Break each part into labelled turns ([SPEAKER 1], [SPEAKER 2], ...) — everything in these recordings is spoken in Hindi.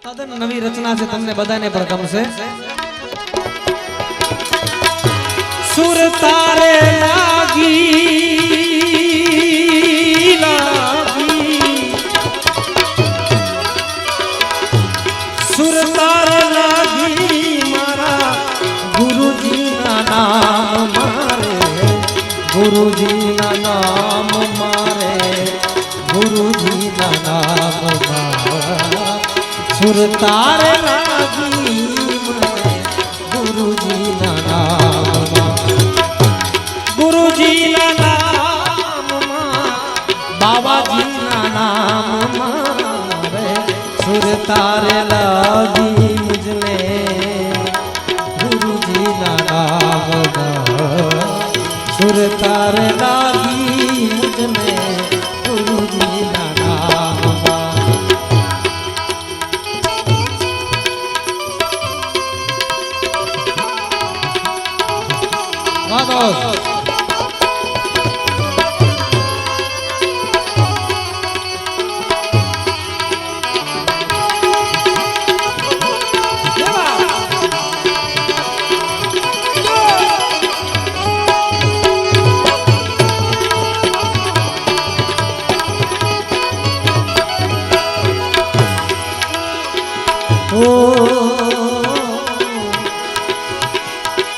[SPEAKER 1] તદ્દન નવી રચના છે, તમને બધાને પણ ગમશે. સુર તારે લાગી સુર તારે લાગી મારા ગુરુજીના નામ મારે, ગુરુજીના નામ મારે, ગુરુજીના નામ મારા. સુર તારે લાગી મારે ગુરુજીના નામ, ગુરુજીના નામમાં, બાબાજીના નામ મારે. સુર તારે લાગી મુજને ગુરુજીના નામમાં, સુર તારે લાગી મુજને ગુરુજીના નામમાં. Vamos.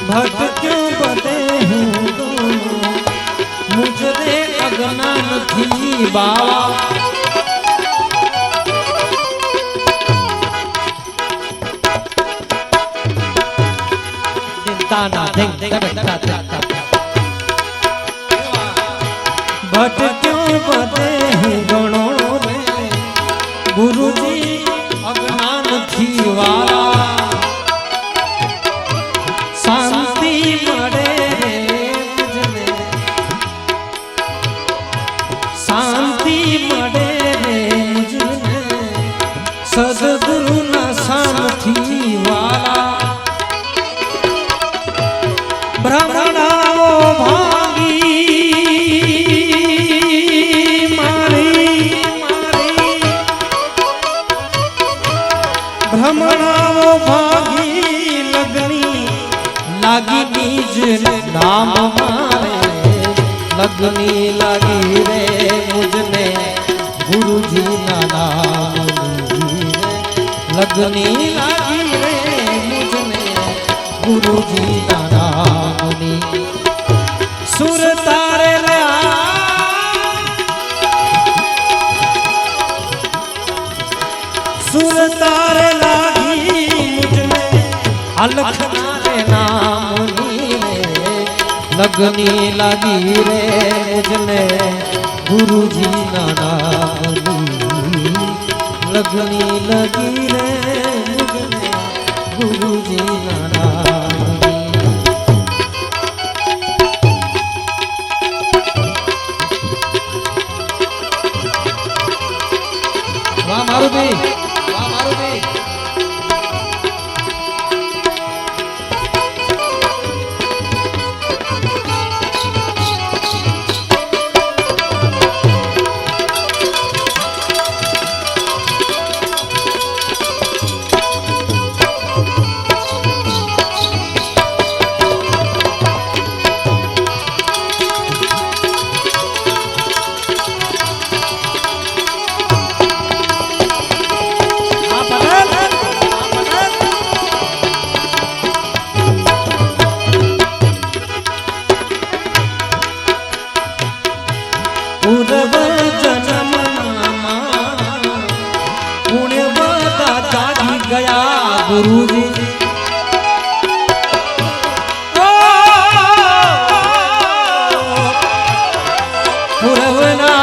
[SPEAKER 1] भक्त क्यों बदे हूँ मुझे अज्ञान थी बाबा. भक्त क्यों बदे हैं गणों रे गुरुजी अज्ञान थी वाला. शांति मरे रे मुझने, शांति मरे रे मुझने सदगुरु न शांति वाला. ब्राह्मणाओ भागी मारी मारी, ब्राह्मणाओ भागी लगनी लागी निज नाम मारे. लगनी लागी रे मुझने गुरुजी ना नाम, लगनी लागी रे मुझने गुरुजी ना नाम. सुर तारे सुर तारे लागी मुझने अलख नाम नीरे. लगनी लागी रे मुझने गुरुजी ना नाम, लगनी लगी रे मुझने गुरुजी ना नाम. वाह मारुति, वाह मारुति. पूर्व जन्म पुण्य दादा जी गया गुरुजी. पूर्वना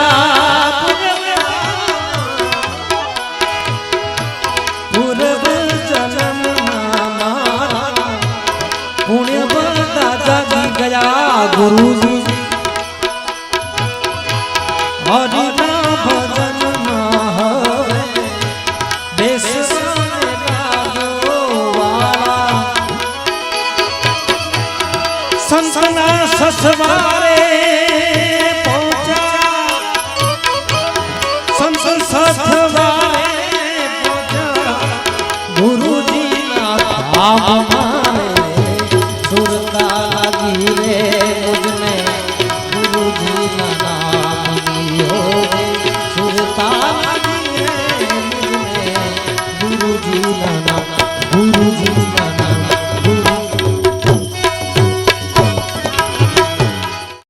[SPEAKER 1] पूर्व जन्म पुण्य दादा जी गया गुरुजी. हरि नाम भजन बेस संतना ससवारे पहुंचा, संत ससवारे पहुंचा आम मारे सुरता लगी रे मुझने गुरुजी ना नाम लियो रे सुरता लगी रे मुझने गुरुजी ना नाम गुरुजी